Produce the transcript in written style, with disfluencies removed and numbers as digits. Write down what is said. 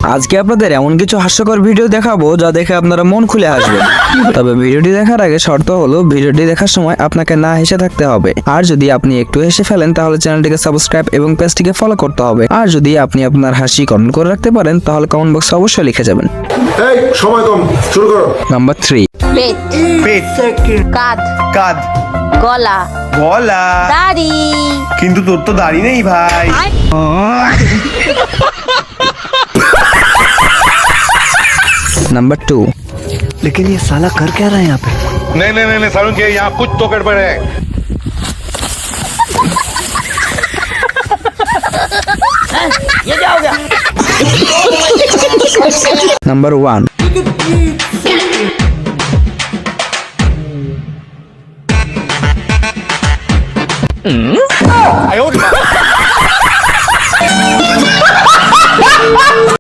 আজকে আপনাদের এমন কিছু হাস্যকর ভিডিও দেখাবো যা দেখে আপনারা মন খুলে হাসবেন। তবে ভিডিওটি দেখার আগে শর্ত হলো ভিডিওটি দেখার সময় আপনাকে না হেসে থাকতে হবে। আর যদি আপনি একটু হেসে ফেলেন তাহলে চ্যানেলটিকে সাবস্ক্রাইব এবং পেজটিকে ফলো করতে হবে। আর যদি আপনি আপনার হাসি কমেন্ট করে রাখতে পারেন তাহলে কমেন্ট বক্সে অবশ্যই লিখে যাবেন। এই সময় কম, শুরু করো। নাম্বার 3, পেট, পেট, কাঁধ, কাঁধ, গলা, গলা। দাড়ি। কিন্তু তোর তো দাড়ি নেই ভাই। নাম্বার 2, लेकिन ये साला कर क्या रहा है यहाँ पे? नहीं नहीं नहीं सारुण के यहाँ कुछ तो गड़बड़ है। নাম্বার 1, आयो